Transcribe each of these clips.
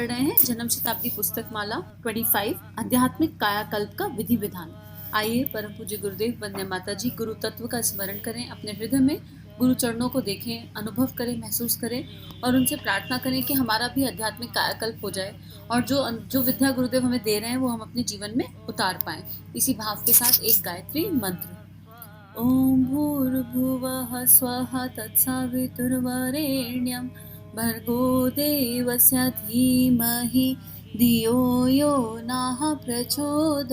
पढ़ रहे हैं जन्म शताब्दी पुस्तक माला 25 आध्यात्मिक कायाकल्प का विधि विधान। आइए परम पूज्य गुरुदेव वंदे माता जी गुरु तत्व का स्मरण करें, अपने हृदय में गुरु चरणों को देखें, अनुभव करें, महसूस करें और उनसे प्रार्थना करें कि हमारा भी आध्यात्मिक कायाकल्प हो जाए और जो विद्या गुरुदेव हमें दे रहे हैं वो हम अपने जीवन में उतार पाएं। इसी भाव के साथ एक गायत्री मंत्र। ओम भूर्भुवः स्वः तत्सवितुर्वरेण्यं भर्गो देवस्य धीमहि धियो यो नः प्रचोदयात्।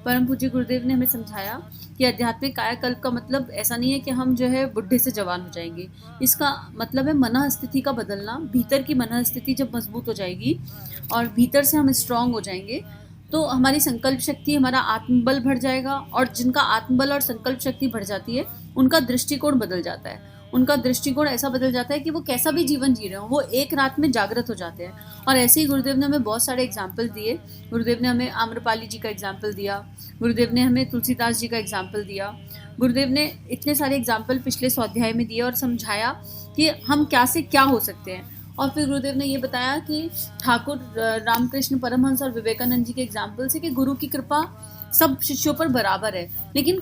परम पूज्य गुरुदेव ने हमें समझाया कि आध्यात्मिक कायाकल्प का मतलब ऐसा नहीं है कि हम जो है बुढ़े से जवान हो जाएंगे। इसका मतलब है मन स्थिति का बदलना। भीतर की मन स्थिति जब मजबूत हो जाएगी और भीतर से हम स्ट्रांग हो जाएंगे तो हमारी संकल्प शक्ति, हमारा आत्मबल बढ़ जाएगा। और जिनका आत्मबल और संकल्प शक्ति बढ़ जाती है उनका दृष्टिकोण बदल जाता है। उनका दृष्टिकोण ऐसा बदल जाता है कि वो कैसा भी जीवन जी रहे हो वो एक रात में जागृत हो जाते हैं। और ऐसे ही गुरुदेव ने हमें बहुत सारे एग्जाम्पल दिए। गुरुदेव ने हमें आम्रपाली जी का एग्जाम्पल दिया, गुरुदेव ने हमें तुलसीदास जी का एग्जाम्पल दिया। गुरुदेव ने इतने सारे एग्जाम्पल पिछले स्वाध्याय में दिए और समझाया कि हम क्या से क्या हो सकते हैं। और फिर गुरुदेव ने ये बताया कि ठाकुर रामकृष्ण परमहंस और विवेकानंद जी के एग्जाम्पल से कि गुरु की कृपा सब शिष्यों पर बराबर है, लेकिन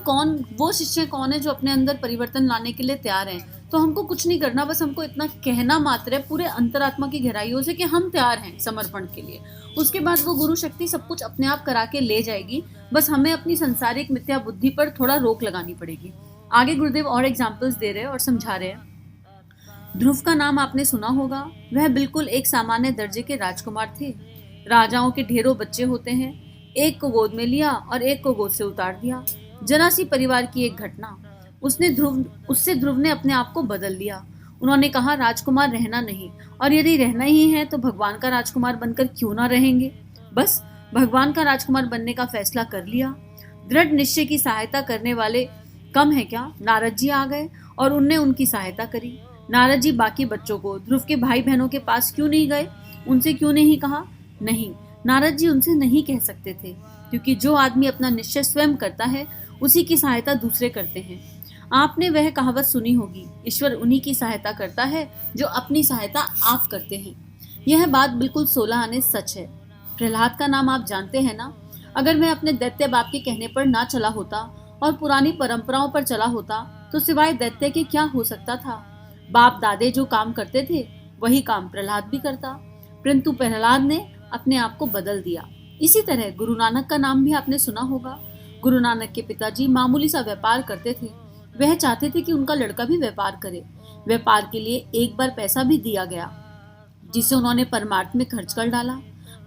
वो शिष्य कौन है जो अपने अंदर परिवर्तन लाने के लिए तैयार हैं। तो हमको कुछ नहीं करना, बस हमको इतना कहना मात्र है पूरे अंतरात्मा की गहराइयों से कि हम तैयार हैं समर्पण के लिए। उसके बाद वो गुरु शक्ति सब कुछ अपने आप करा के ले जाएगी। बस हमें अपनी संसारिक मिथ्या बुद्धि पर थोड़ा रोक लगानी पड़ेगी। आगे गुरुदेव और एग्जाम्पल्स दे रहे हैं और समझा रहे हैं। ध्रुव का नाम आपने सुना होगा। वह बिल्कुल एक सामान्य दर्जे के राजकुमार थे। राजाओं के ढेरों बच्चे होते हैं। एक को गोद में लिया और एक को गोद से उतार दिया। जरा सी परिवार की एक घटना, उससे ध्रुव ने अपने आप को बदल लिया। उन्होंने कहा राजकुमार रहना नहीं, और यदि रहना ही है तो भगवान का राजकुमार बनकर क्यों ना रहेंगे। बस भगवान का राजकुमार बनने का फैसला कर लिया। दृढ़ निश्चय की सहायता करने वाले कम है क्या। नारद जी आ गए और उनने उनकी सहायता करी। नारद जी बाकी बच्चों को, ध्रुव के भाई बहनों के पास क्यों नहीं गए, उनसे क्यों नहीं कहा। नहीं, नारद जी उनसे नहीं कह सकते थे, क्योंकि जो आदमी अपना निश्चय स्वयं करता है उसी की सहायता दूसरे करते हैं। आपने वह कहावत सुनी होगी, ईश्वर उन्हीं की सहायता करता है जो अपनी सहायता आप करते हैं। यह बात बिल्कुल 16 आने सच है। प्रहलाद का नाम आप जानते हैं ना। अगर वह अपने दैत्य बाप के कहने पर ना चला होता और पुरानी परंपराओं पर चला होता तो सिवाय दैत्य के क्या हो सकता था। बाप दादे जो काम करते थे वही काम प्रहलाद भी करता, परंतु प्रहलाद ने अपने आप को बदल दिया। इसी तरह गुरु नानक का नाम भी आपने सुना होगा। गुरु नानक के पिताजी मामूली सा व्यापार करते थे। वह चाहते थे कि उनका लड़का भी व्यापार करे। व्यापार के लिए एक बार पैसा भी दिया गया, जिसे उन्होंने परमार्थ में खर्च कर डाला।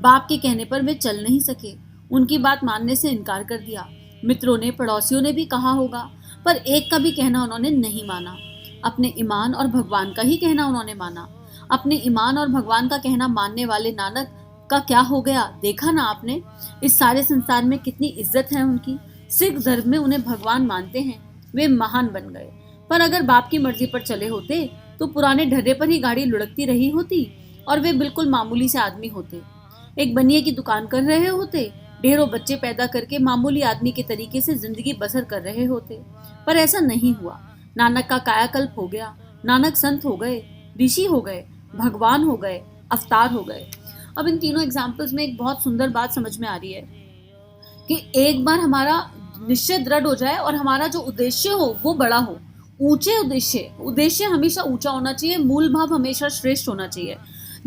बाप के कहने पर वे चल नहीं सके। उनकी बात मानने से इनकार कर दिया। मित्रों ने, पड़ोसियों ने भी कहा होगा, पर एक का भी कहना उन्होंने नहीं माना। अपने ईमान और भगवान का ही कहना उन्होंने माना। अपने ईमान और भगवान का कहना मानने वाले नानक का क्या हो गया, देखा ना आपने। इस सारे संसार में कितनी इज्जत है उनकी। सिख धर्म में उन्हें भगवान मानते हैं। वे महान बन गए। पर अगर बाप की मर्जी पर चले होते तो पुराने ढर्रे पर ही गाड़ी लुढ़कती रही होती और वे बिल्कुल मामूली से आदमी होते। एक बनिए की दुकान कर रहे होते, ढेरों बच्चे पैदा करके मामूली आदमी के तरीके से जिंदगी बसर कर रहे होते। पर ऐसा नहीं हुआ। नानक का कायाकल्प हो गया। नानक संत हो गए, ऋषि हो गए, भगवान हो गए, अवतार हो गए। अब इन तीनों एग्जाम्पल्स में एक बहुत सुंदर बात समझ में आ रही है कि एक बार हमारा निश्चय दृढ़ हो जाए और हमारा जो उद्देश्य हो वो बड़ा हो। ऊंचे उद्देश्य हमेशा ऊंचा होना चाहिए। मूल भाव हमेशा श्रेष्ठ होना चाहिए।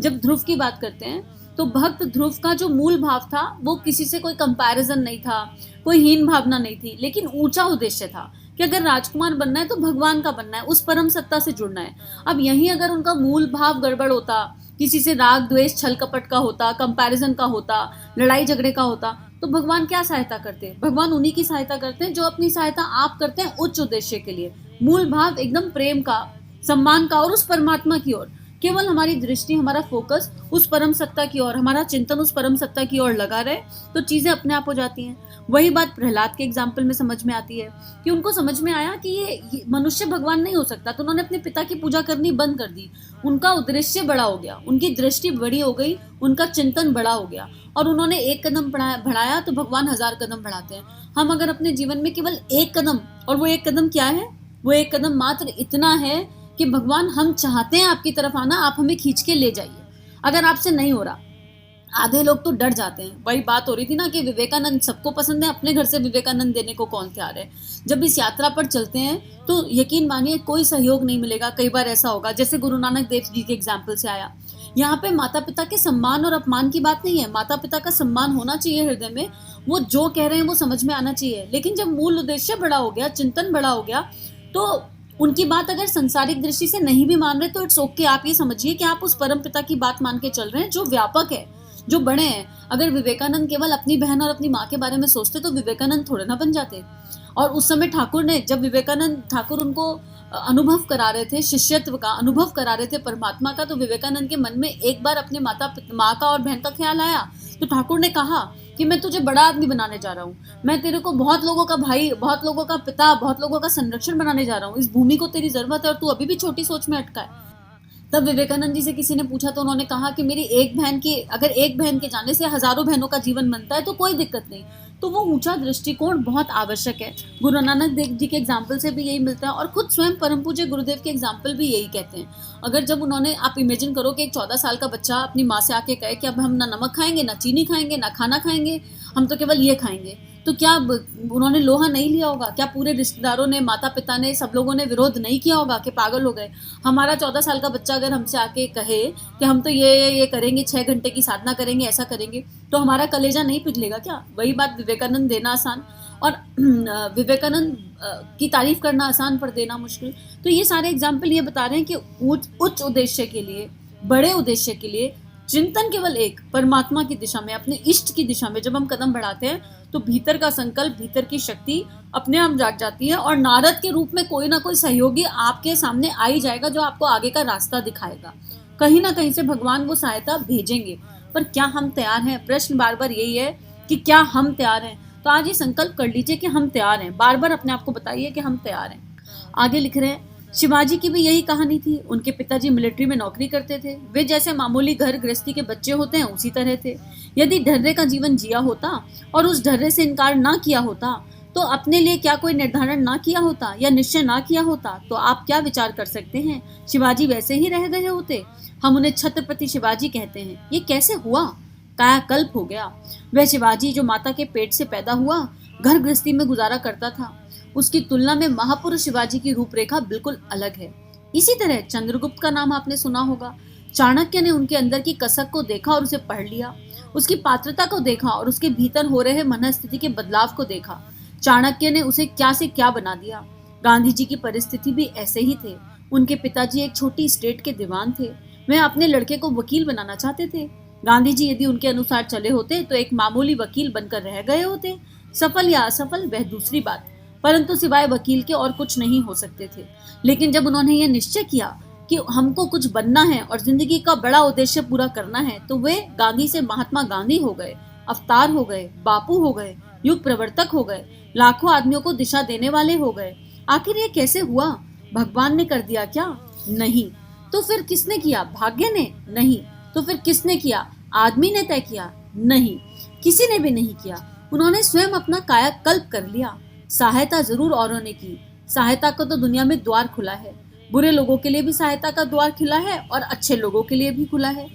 जब ध्रुव की बात करते हैं तो भक्त ध्रुव का जो मूल भाव था वो किसी से कोई कंपैरिजन नहीं था, कोई हीन भावना नहीं थी, लेकिन ऊंचा उद्देश्य था कि अगर राजकुमार बनना है तो भगवान का बनना है, उस परम सत्ता से जुड़ना है। अब यहीं अगर उनका मूल भाव गड़बड़ होता, किसी से राग द्वेष छल कपट का होता, कंपैरिजन का होता, लड़ाई झगड़े का होता, तो भगवान क्या सहायता करते। भगवान उन्हीं की सहायता करते हैं जो अपनी सहायता आप करते हैं उच्च उद्देश्य के लिए। मूल भाव एकदम प्रेम का, सम्मान का और उस परमात्मा की ओर। केवल हमारी दृष्टि, हमारा फोकस उस परम सत्ता की ओर, हमारा चिंतन उस परम सत्ता की ओर लगा रहे तो चीजें अपने आप हो जाती हैं। वही बात प्रहलाद के एग्जाम्पल में समझ में आती है कि उनको समझ में आया कि ये मनुष्य भगवान नहीं हो सकता, तो उन्होंने अपने पिता की पूजा करनी बंद कर दी। उनका उद्देश्य बड़ा हो गया, उनकी दृष्टि बड़ी हो गई, उनका चिंतन बड़ा हो गया और उन्होंने एक कदम बढ़ाया तो भगवान 1000 कदम बढ़ाते हैं। हम अगर अपने जीवन में केवल एक कदम, और वो एक कदम क्या है, वो एक कदम मात्र इतना है कि भगवान हम चाहते हैं आपकी तरफ आना, आप हमें खींच के ले जाइए। अगर आपसे नहीं हो रहा, आधे लोग तो डर जाते हैं। वही बात हो रही थी ना कि विवेकानंद सबको पसंद है, अपने घर से विवेकानंद देने को कौन तैयार है। जब इस यात्रा पर चलते हैं तो यकीन मानिए कोई सहयोग नहीं मिलेगा। कई बार ऐसा होगा, जैसे गुरु नानक देव जी के एग्जाम्पल से आया, यहाँ पे माता पिता के सम्मान और अपमान की बात नहीं है। माता पिता का सम्मान होना चाहिए हृदय में, वो जो कह रहे हैं वो समझ में आना चाहिए। लेकिन जब मूल उद्देश्य बड़ा हो गया, चिंतन बड़ा हो गया, तो उनकी बात अगर संसारिक दृष्टि से नहीं भी मान रहे तो इट्स ओके। आप ये समझिए कि आप उस परम पिता की बात मान के चल रहे हैं जो व्यापक है, जो बड़े हैं। अगर विवेकानंद केवल अपनी बहन और अपनी माँ के बारे में सोचते तो विवेकानंद थोड़े ना बन जाते। और उस समय ठाकुर ने, जब विवेकानंद ठाकुर उनको अनुभव करा रहे थे, शिष्यत्व का अनुभव करा रहे थे परमात्मा का, तो विवेकानंद के मन में एक बार अपने माँ का और बहन का ख्याल आया। तो ठाकुर ने कहा कि मैं तुझे बड़ा आदमी बनाने जा रहा हूँ, मैं तेरे को बहुत लोगों का भाई, बहुत लोगों का पिता, बहुत लोगों का संरक्षण बनाने जा रहा हूँ। इस भूमि को तेरी जरूरत है और तू अभी भी छोटी सोच में अटका है। तब विवेकानंद जी से किसी ने पूछा तो उन्होंने कहा कि मेरी अगर एक बहन के जाने से हजारों बहनों का जीवन बनता है तो कोई दिक्कत नहीं। तो वो ऊंचा दृष्टिकोण बहुत आवश्यक है। गुरु नानक देव जी के एग्जाम्पल से भी यही मिलता है और खुद स्वयं परम पूज्य गुरुदेव के एग्जाम्पल भी यही कहते हैं। अगर जब उन्होंने, आप इमेजिन करो कि एक 14 साल का बच्चा अपनी माँ से आके कहे कि अब हम ना नमक खाएंगे, ना चीनी खाएंगे, ना खाना खाएंगे, हम तो केवल ये खाएंगे, तो क्या उन्होंने लोहा नहीं लिया होगा? क्या पूरे रिश्तेदारों ने, माता पिता ने, सब लोगों ने विरोध नहीं किया होगा कि पागल हो गए? हमारा 14 साल का बच्चा अगर हमसे आके कहे कि हम तो ये करेंगे, 6 घंटे की साधना करेंगे, ऐसा करेंगे, तो हमारा कलेजा नहीं पिघलेगा क्या? वही बात, विवेकानंद देना आसान और विवेकानंद की तारीफ करना आसान पर देना मुश्किल। तो ये सारे एग्जाम्पल ये बता रहे हैं कि उच्च उद्देश्य के लिए, बड़े उद्देश्य के लिए चिंतन केवल एक, परमात्मा की दिशा में, अपने इष्ट की दिशा में जब हम कदम बढ़ाते हैं तो भीतर का संकल्प, भीतर की शक्ति अपने आप जाग जाती है और नारद के रूप में कोई ना कोई सहयोगी आपके सामने आ ही जाएगा जो आपको आगे का रास्ता दिखाएगा। कहीं ना कहीं से भगवान वो सहायता भेजेंगे। पर क्या हम तैयार हैं? प्रश्न बार बार यही है कि क्या हम तैयार हैं? तो आज ये संकल्प कर लीजिए कि हम तैयार हैं। बार बार अपने आप को बताइए कि हम तैयार हैं। आगे लिख रहे हैं, शिवाजी की भी यही कहानी थी। उनके पिताजी मिलिट्री में नौकरी करते थे। वे जैसे मामूली घर गृहस्थी के बच्चे होते हैं उसी तरह थे। यदि ढर्रे का जीवन जिया होता और उस ढर्रे से इनकार ना किया होता, तो अपने लिए क्या कोई निर्धारण ना किया होता या निश्चय ना किया होता, तो आप क्या विचार कर सकते हैं? शिवाजी वैसे ही रह गए होते। हम उन्हें छत्रपति शिवाजी कहते हैं। ये कैसे हुआ? कायाकल्प हो गया। वह शिवाजी जो माता के पेट से पैदा हुआ, घर गृहस्थी में गुजारा करता था, उसकी तुलना में महापुरुष शिवाजी की रूपरेखा बिल्कुल अलग है। इसी तरह चंद्रगुप्त का नाम आपने सुना होगा। चाणक्य ने उनके अंदर की कसक को देखा और उसे पढ़ लिया, उसकी पात्रता को देखा और उसके भीतर हो रहे मनस्थिति के बदलाव को देखा। चाणक्य ने उसे क्या से क्या बना दिया। गांधी जी की परिस्थिति भी ऐसे ही थे। उनके पिताजी एक छोटी स्टेट के दीवान थे। वह अपने लड़के को वकील बनाना चाहते थे। गांधी जी यदि उनके अनुसार चले होते तो एक मामूली वकील बनकर रह गए होते। सफल या असफल वह दूसरी बात, परंतु सिवाय वकील के और कुछ नहीं हो सकते थे। लेकिन जब उन्होंने यह निश्चय किया कि हमको कुछ बनना है और जिंदगी का बड़ा उद्देश्य पूरा करना है, तो वे गांधी से महात्मा गांधी हो गए, अवतार हो गए, बापू हो गए, युग प्रवर्तक हो गए, लाखों आदमियों को दिशा देने वाले हो गए। आखिर ये कैसे हुआ? भगवान ने कर दिया क्या? नहीं। तो फिर किसने किया? भाग्य ने? नहीं। तो फिर किसने किया? आदमी ने तय किया? नहीं, किसी ने भी नहीं किया। उन्होंने स्वयं अपना कायाकल्प कर लिया। सहायता जरूर औरों ने की। सहायता का तो दुनिया में द्वार खुला है। बुरे लोगों के लिए भी सहायता का द्वार खुला है और अच्छे लोगों के लिए भी खुला है।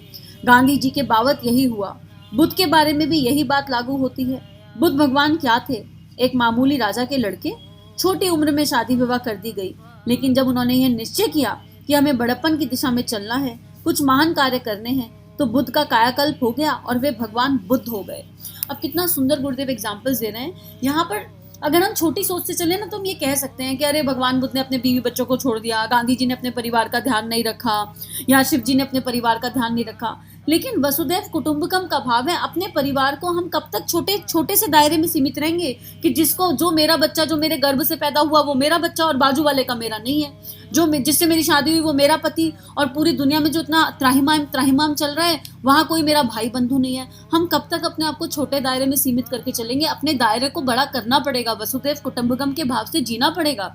गांधी जी के बाबत यही हुआ। बुद्ध के बारे में भी यही बात लागू होती है। बुद्ध भगवान क्या थे? एक मामूली राजा के लड़के। छोटी उम्र में शादी विवाह कर दी गई, लेकिन जब उन्होंने यह निश्चय किया कि हमें बड़प्पन की दिशा में चलना है, कुछ महान कार्य करने हैं, तो बुद्ध का कायाकल्प हो गया और वे भगवान बुद्ध हो गए। अब कितना सुंदर गुरुदेव एग्जाम्पल्स दे रहे हैं यहाँ पर। अगर हम छोटी सोच से चले ना तो हम ये कह सकते हैं कि अरे भगवान बुद्ध ने अपने बीवी बच्चों को छोड़ दिया, गांधी जी ने अपने परिवार का ध्यान नहीं रखा, या शिव जी ने अपने परिवार का ध्यान नहीं रखा। लेकिन वसुदैव कुटुंबकम का भाव है। अपने परिवार को हम कब तक छोटे छोटे से दायरे में सीमित रहेंगे कि जो मेरा बच्चा, जो मेरे गर्भ से पैदा हुआ वो मेरा बच्चा और बाजू वाले का मेरा नहीं है, जिससे मेरी शादी हुई वो मेरा पति, और पूरी दुनिया में जो इतना त्राहिमाम चल रहा है वहाँ कोई मेरा भाई बंधु नहीं है। हम कब तक अपने आप को छोटे दायरे में सीमित करके चलेंगे? अपने दायरे को बड़ा करना पड़ेगा, वसुदैव कुटुंबकम के भाव से जीना पड़ेगा।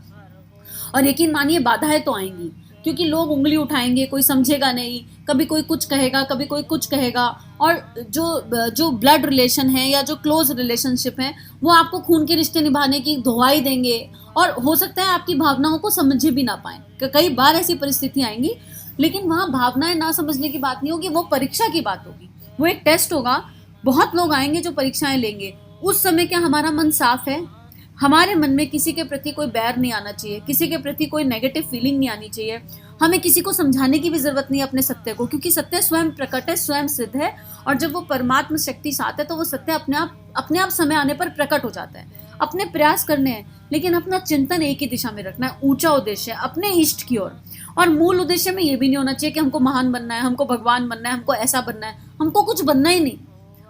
और यकीन मानिए बाधाएं तो आएंगी, क्योंकि लोग उंगली उठाएंगे, कोई समझेगा नहीं, कभी कोई कुछ कहेगा, कभी कोई कुछ कहेगा। और जो ब्लड रिलेशन है या जो क्लोज रिलेशनशिप है वो आपको खून के रिश्ते निभाने की दुहाई देंगे और हो सकता है आपकी भावनाओं को समझे भी ना पाए। कई बार ऐसी परिस्थिति आएंगी लेकिन वहाँ भावनाएं ना समझने की बात नहीं होगी, वो परीक्षा की बात होगी, वो एक टेस्ट होगा। बहुत लोग आएंगे जो परीक्षाएं लेंगे, उस समय क्या हमारा मन साफ है? हमारे मन में किसी के प्रति कोई बैर नहीं आना चाहिए, किसी के प्रति कोई नेगेटिव फीलिंग नहीं आनी चाहिए। हमें किसी को समझाने की भी जरूरत नहीं है अपने सत्य को, क्योंकि सत्य स्वयं प्रकट है, स्वयं सिद्ध है। और जब वो परमात्मा शक्ति साथ है तो वो सत्य अपने आप समय आने पर प्रकट हो जाता है। अपने प्रयास करने हैं, लेकिन अपना चिंतन एक ही दिशा में रखना है, ऊंचा उद्देश्य अपने इष्ट की ओर। और मूल उद्देश्य में ये भी नहीं होना चाहिए कि हमको महान बनना है, हमको भगवान बनना है, हमको ऐसा बनना है। हमको कुछ बनना ही नहीं,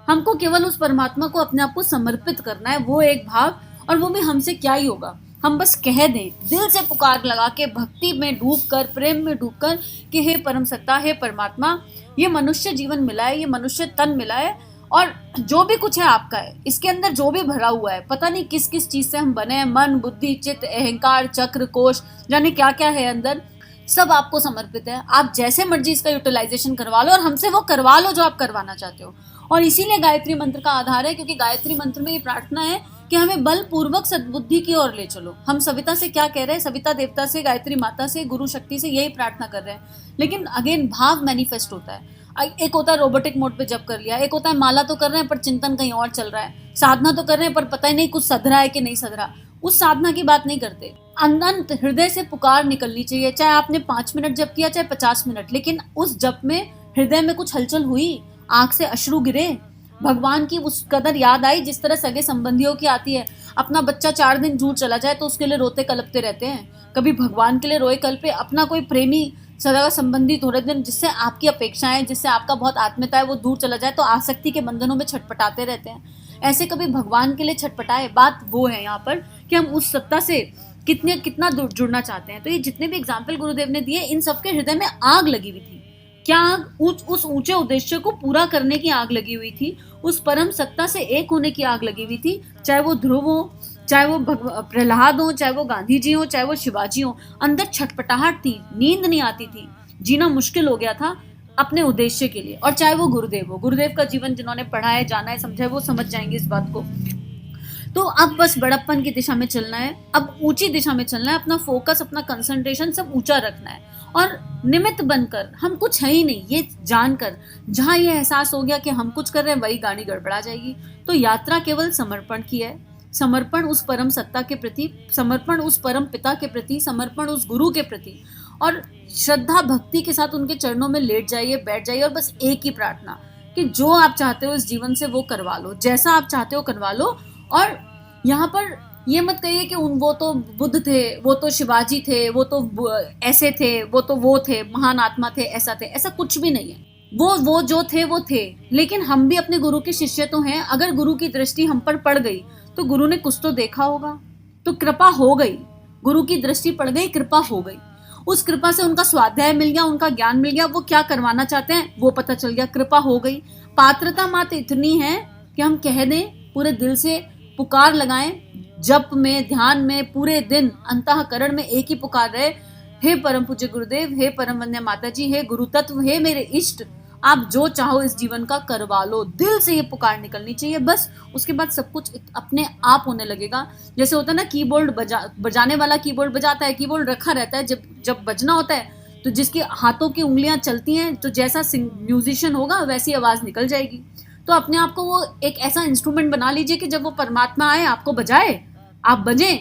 हमको केवल उस परमात्मा को अपने आप को समर्पित करना है, वो एक भाव। और वो भी हमसे क्या ही होगा, हम बस कह दें, दिल से पुकार लगा के, भक्ति में डूबकर, प्रेम में डूबकर कि हे परम सत्ता, हे परमात्मा, ये मनुष्य जीवन मिला है, ये मनुष्य तन मिला है, और जो भी कुछ है आपका है, इसके अंदर जो भी भरा हुआ है, पता नहीं किस किस चीज से हम बने हैं, मन, बुद्धि, चित्त, अहंकार, चक्र, कोश, जाने क्या क्या है अंदर, सब आपको समर्पित है। आप जैसे मर्जी इसका यूटिलाइजेशन करवा लो, और हमसे वो करवा लो जो आप करवाना चाहते हो। और इसीलिए गायत्री मंत्र का आधार है, क्योंकि गायत्री मंत्र में ये प्रार्थना है कि हमें बलपूर्वक सद्बुद्धि की ओर ले चलो। हम सविता से क्या कह रहे हैं? सविता देवता से, गायत्री माता से, गुरु शक्ति से यही प्रार्थना कर रहे हैं। लेकिन अगेन भाव मैनिफेस्ट होता है। एक होता है रोबोटिक मोड पे जप कर लिया, एक होता है माला तो कर रहे हैं पर चिंतन कहीं और चल रहा है, साधना तो कर रहे हैं पर पता ही नहीं कुछ सध रहा है कि नहीं सध रहा। उस साधना की बात नहीं करते। अनंत हृदय से पुकार निकलनी चाहिए, चाहे आपने 5 मिनट जप किया, चाहे 50 मिनट, लेकिन उस जप में हृदय में कुछ हलचल हुई, आंख से अश्रु गिरे, भगवान की उस कदर याद आई जिस तरह सगे संबंधियों की आती है। अपना बच्चा 4 दिन दूर चला जाए तो उसके लिए रोते कलपते रहते हैं, कभी भगवान के लिए रोए कल्पे। अपना कोई प्रेमी सदा संबंधी थोड़े दिन जिससे आपकी अपेक्षाएं, जिससे आपका बहुत आत्मीयता है, वो दूर चला जाए तो आसक्ति के बंधनों में छटपटाते रहते हैं। ऐसे कभी भगवान के लिए छटपटाए। बात वो है यहाँ पर कि हम उस सत्ता से कितना जुड़ना चाहते हैं। तो ये जितने भी एग्जाम्पल गुरुदेव ने दिए, इन सबके हृदय में आग लगी हुई थी। क्या आग? उस ऊंचे उद्देश्य को पूरा करने की आग लगी हुई थी, उस परम सत्ता से एक होने की आग लगी हुई थी। चाहे वो ध्रुव हो, चाहे वो प्रहलाद हो, चाहे वो गांधी जी हो, चाहे वो शिवाजी हो, अंदर छटपटाहट थी, नींद नहीं आती थी, जीना मुश्किल हो गया था अपने उद्देश्य के लिए। और चाहे वो गुरुदेव हो, गुरुदेव का जीवन जिन्होंने पढ़ा है, जाना है, समझा है, वो समझ जाएंगे इस बात को। तो अब बस बड़प्पन की दिशा में चलना है, अब ऊंची दिशा में चलना है, अपना फोकस, अपना कंसंट्रेशन सब ऊंचा रखना है। और निमित्त बनकर, हम कुछ है ही नहीं ये जानकर, जहां ये एहसास हो गया कि हम कुछ कर रहे हैं, वही गाड़ी गड़बड़ा जाएगी। तो यात्रा केवल समर्पण की है, समर्पण उस परम सत्ता के प्रति, समर्पण उस परम पिता के प्रति, समर्पण उस गुरु के प्रति, और श्रद्धा भक्ति के साथ उनके चरणों में लेट जाइए, बैठ जाइए, और बस एक ही प्रार्थना कि जो आप चाहते हो इस जीवन से वो करवा लो, जैसा आप चाहते हो करवा लो। और यहाँ पर ये मत कहिए कि वो तो बुद्ध थे, वो तो शिवाजी थे, वो तो ऐसे थे, वो थे महान आत्मा थे, ऐसा थे, ऐसा कुछ भी नहीं है। वो जो थे वो थे, लेकिन हम भी अपने गुरु के शिष्य तो हैं। अगर गुरु की दृष्टि हम पर पड़ गई तो गुरु ने कुछ तो देखा होगा, तो कृपा हो गई, गुरु की दृष्टि पड़ गई, कृपा हो गई। उस कृपा से उनका स्वाध्याय मिल गया, उनका ज्ञान मिल गया, वो क्या करवाना चाहते हैं वो पता चल गया, कृपा हो गई। पात्रता मात्र इतनी है कि हम कह दें, पूरे दिल से पुकार लगाएं, जप में, ध्यान में, पूरे दिन अंतःकरण में एक ही पुकार रहे, हे परम पूज्य गुरुदेव, हे परम वंद्य माता जी, हे गुरु तत्व, हे मेरे इष्ट, आप जो चाहो इस जीवन का करवा लो। दिल से ये पुकार निकलनी चाहिए, बस उसके बाद सब कुछ अपने आप होने लगेगा। जैसे होता है ना, कीबोर्ड बजाने वाला कीबोर्ड बजाता है, कीबोर्ड रखा रहता है, जब बजना होता है तो जिसके हाथों की उंगलियां चलती हैं, तो जैसा म्यूजिशियन होगा वैसी आवाज निकल जाएगी। तो अपने आप को वो एक ऐसा इंस्ट्रूमेंट बना लीजिए कि जब वो परमात्मा आए, आपको बजाए, आप बजें,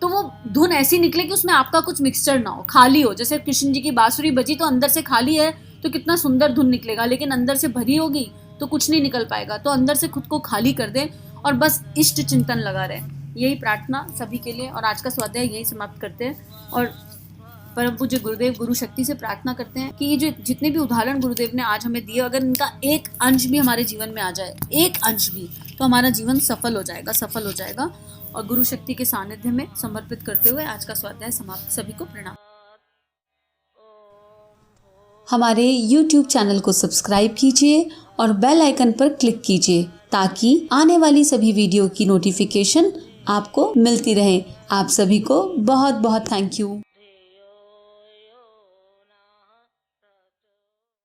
तो वो धुन ऐसी निकले कि उसमें आपका कुछ मिक्सचर ना हो, खाली हो। जैसे कृष्ण जी की बांसुरी बजी तो अंदर से खाली है तो कितना सुंदर धुन निकलेगा, लेकिन अंदर से भरी होगी तो कुछ नहीं निकल पाएगा। तो अंदर से खुद को खाली कर दें और बस इष्ट चिंतन लगा रहे। यही प्रार्थना सभी के लिए, और आज का स्वाध्याय यही समाप्त करते हैं। और परम पूज्य गुरुदेव, गुरु शक्ति से प्रार्थना करते हैं कि ये जो जितने भी उदाहरण गुरुदेव ने आज हमें दिए, अगर इनका एक अंश भी हमारे जीवन में आ जाए, एक अंश भी, तो हमारा जीवन सफल हो जाएगा। और गुरु शक्ति के सानिध्य में समर्पित करते हुए आज का स्वाध्याय समाप्त। सभी को प्रणाम। हमारे YouTube चैनल को सब्सक्राइब कीजिए और बेल आइकन पर क्लिक कीजिए ताकि आने वाली सभी वीडियो की नोटिफिकेशन आपको मिलती रहे। आप सभी को बहुत बहुत थैंक यू।